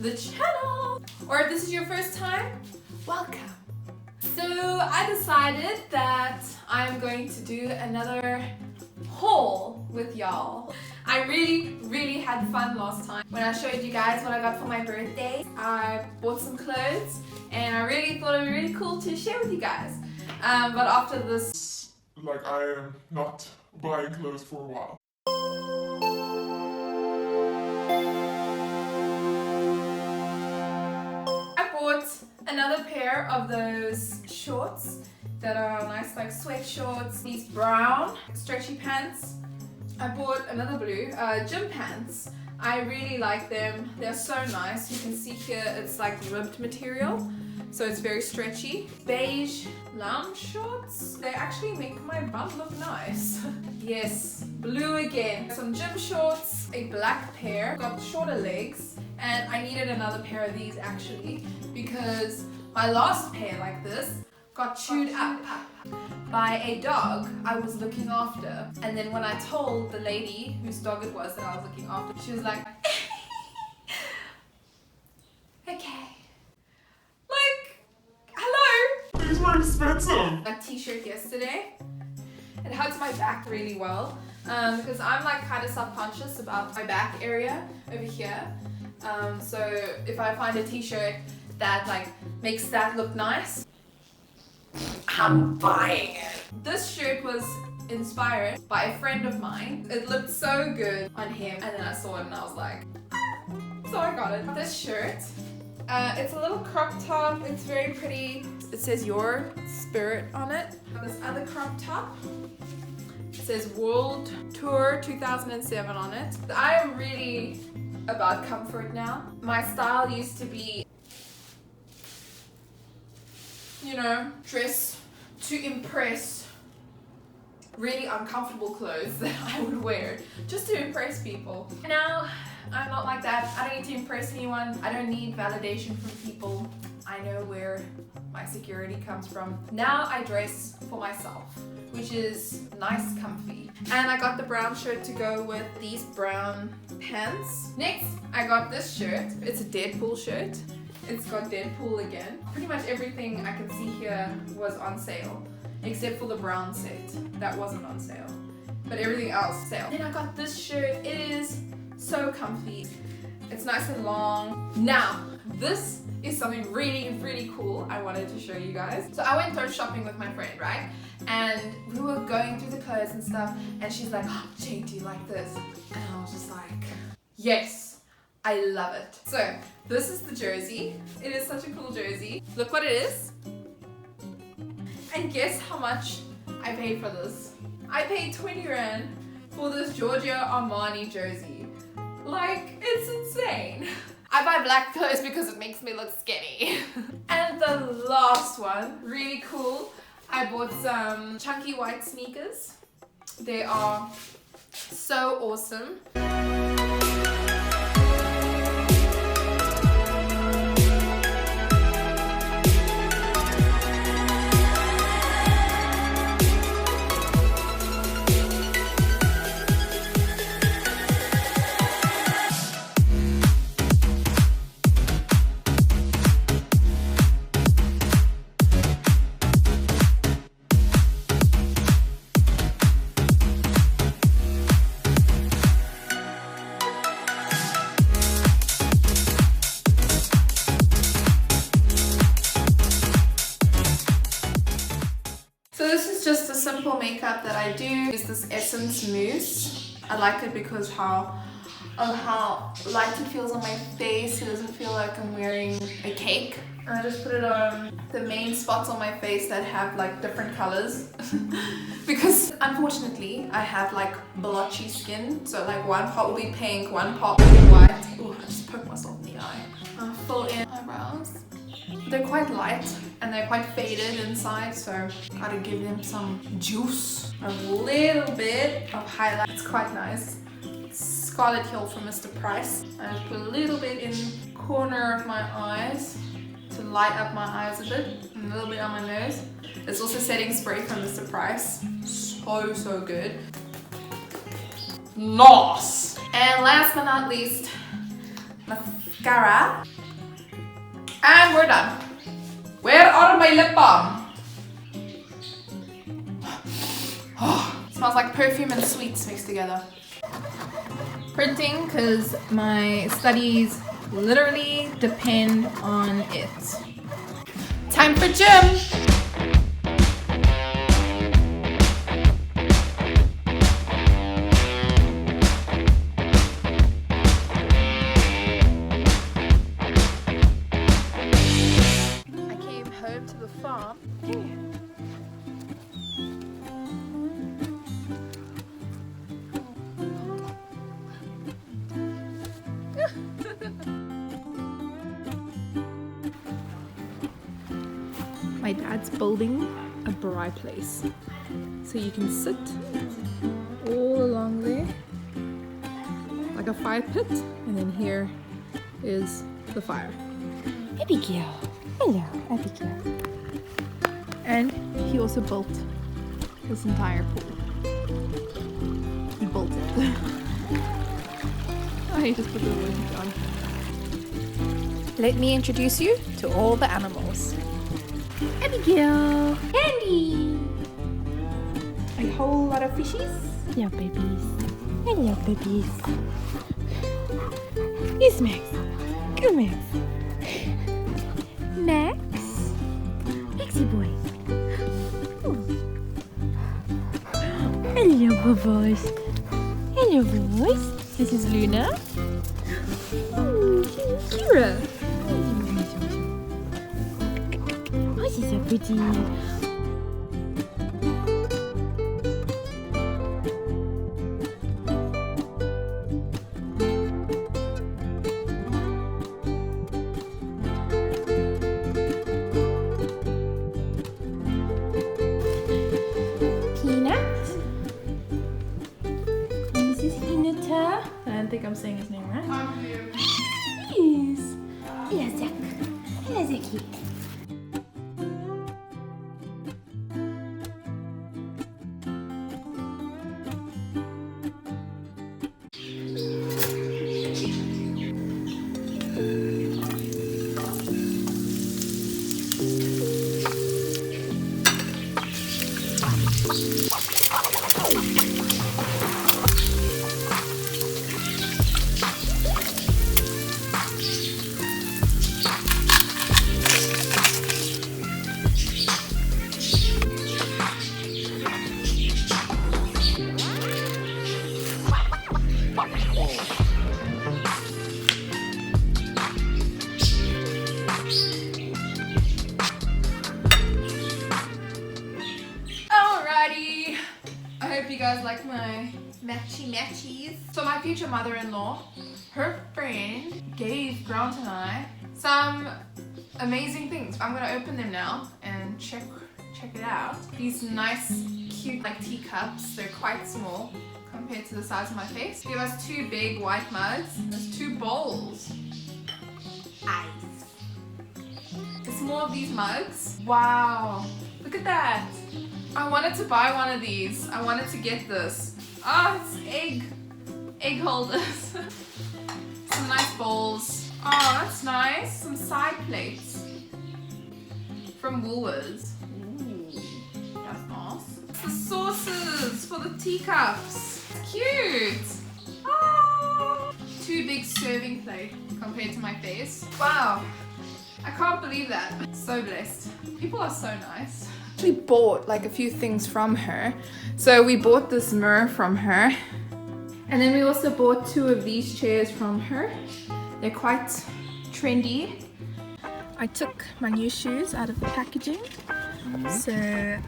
the channel. Or if this is your first time, welcome. So I decided that I'm going to do another haul with y'all. I really had fun last time when I showed you guys what I got for my birthday. I bought some clothes and I really thought it would be really cool to share with you guys. But after this, like, I am not buying clothes for a while. I bought another pair of those shorts that are nice, like sweat shorts. These brown stretchy pants. I bought another blue gym pants. I really like them. They're so nice. You can see here it's like ribbed material, so it's very stretchy. Beige lounge shorts. They actually make my bum look nice. Yes, blue again. Some gym shorts, a black pair, got shorter legs, and I needed another pair of these actually because my last pair like this got chewed up by a dog I was looking after. And then when I told the lady whose dog it was that I was looking after, she was like, okay. Like, hello. These were expensive. A t-shirt yesterday. It hugs my back really well because I'm like kind of self-conscious about my back area over here. So if I find a t-shirt that like makes that look nice, I'm buying it. This shirt was inspired by a friend of mine. It looked so good on him, and then I saw it and I was like, ah. So I got it. This shirt, it's a little crop top. It's very pretty. It says Your Spirit on it. This other crop top, it says World Tour 2007 on it. I am really about comfort now. My style used to be, you know, dress to impress, really uncomfortable clothes that I would wear just to impress people. Now, I'm not like that. I don't need to impress anyone. I don't need validation from people. I know where my security comes from. Now I dress for myself, which is nice, comfy. And I got the brown shirt to go with these brown pants. Next, I got this shirt. It's a Deadpool shirt. It's got Deadpool again. Pretty much everything I can see here was on sale, except for the brown set. That wasn't on sale. But everything else sale. Then I got this shirt. It is so comfy. It's nice and long. Now, this is something really cool I wanted to show you guys. So I went thrift shopping with my friend, right? And we were going through the clothes and stuff, and she's like, oh, Jade, do you like this? And I was just like, yes. I love it. So this is the jersey. It is such a cool jersey. Look what it is. And guess how much I paid for this? I paid 20 Rand for this Giorgio Armani jersey. Like, it's insane. I buy black clothes because it makes me look skinny. And the last one, really cool. I bought some chunky white sneakers. They are so awesome. Just a simple makeup that I do is this Essence Mousse. I like it because how light it feels on my face. It doesn't feel like I'm wearing a cake. And I just put it on the main spots on my face that have like different colors. Because unfortunately I have like blotchy skin, so like one part will be pink, one part will be white. Oh, I just poked myself in the eye. I'll fill in eyebrows. They're quite light and they're quite faded inside, so gotta give them some juice. A little bit of highlight. It's quite nice. Scarlet Hill from Mr. Price. I put a little bit in the corner of my eyes to light up my eyes a bit, and a little bit on my nose. It's also setting spray from Mr. Price. So good. Nice! And last but not least, mascara. And we're done. Where are my lip balm? Oh, smells like perfume and sweets mixed together. Printing, because my studies literally depend on it. Time for gym! I came home to the farm. My dad's building a braai place, so you can sit all along there like a fire pit, and then here is the fire. Abigail. Hello, Abigail. And he also built this entire pool. He built it. I just put the wings on. Let me introduce you to all the animals. Abigail. Candy. A whole lot of fishies. Hello, babies. Hello, babies. Yes, Max. Go, Max. Max. Maxie boy. Oh. Hello, boys. Hello, boys. This is Luna. Kira. Oh, she's so pretty. I don't think I'm saying his name right. Yes. Hello, Zach. Hello, Zachy. Alrighty. I hope you guys like my matchies. So my future mother-in-law, her friend gave Grant and I some amazing things. I'm gonna open them now and check it out. These nice, cute like teacups. They're quite small compared to the size of my face. Give us 2 big white mugs. There's 2 bowls. Ice. There's more of these mugs. Wow. Look at that. I wanted to buy one of these. I wanted to get this. Ah, it's egg holders. Some nice bowls. Oh, that's nice. Some side plates from Woolworths. Ooh, that's nice. The sauces for the teacups. Cute. Oh, 2 big serving plates compared to my face. Wow, I can't believe that. So blessed. People are so nice. We bought like a few things from her. So we bought this mirror from her, and then we also bought 2 of these chairs from her. They're quite trendy. I took my new shoes out of the packaging, so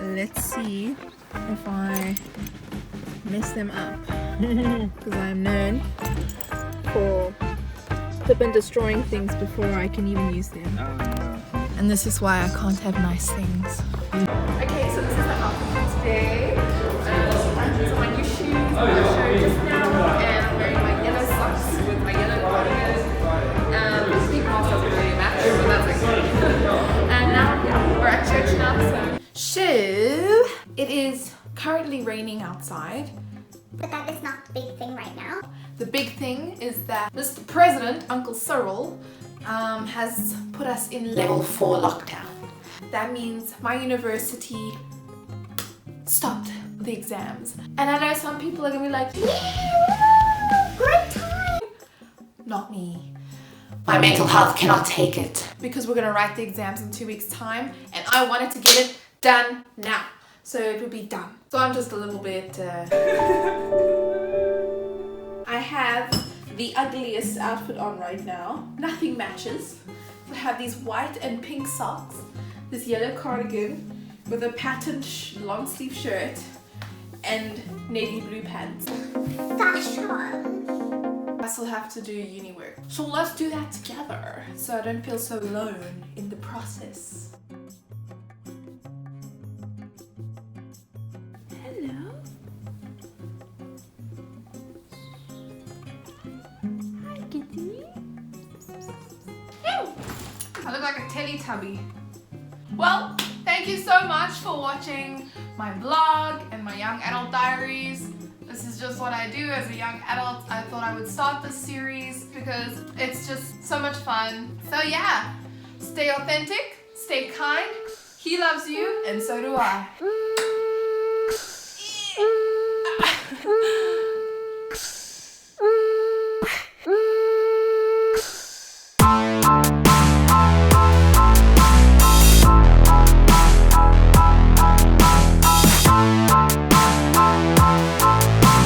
let's see if I mess them up, because I'm known for flipping destroying things before I can even use them. And this is why I can't have nice things. Okay, so this is the outfit for today. These are my new shoes I'm going to show you just now. And I'm wearing my yellow socks with my yellow cardigan. This big mask doesn't really match, but that's okay. And now, yeah, we're at church now, so it is currently raining outside. But that is not the big thing right now. The big thing is that Mr. President, Uncle Cyril, has put us in level 4 lockdown. That means my university stopped the exams. And I know some people are gonna be like, yeah, great time. Not me. My mental health cannot take it. Because we're gonna write the exams in 2 weeks time and I wanted to get it done now. So it will be done. So I'm just a little bit... I have the ugliest outfit on right now. Nothing matches. I have these white and pink socks, this yellow cardigan with a patterned long sleeve shirt and navy blue pants. Fashion! I still have to do uni work. So let's do that together so I don't feel so alone in the process. Hello. Hi, kitty. I look like a Teletubby. Well, thank you so much for watching my vlog and my young adult diaries. This is just what I do as a young adult. I thought I would start this series because it's just so much fun. So yeah, stay authentic, stay kind. He loves you and so do I.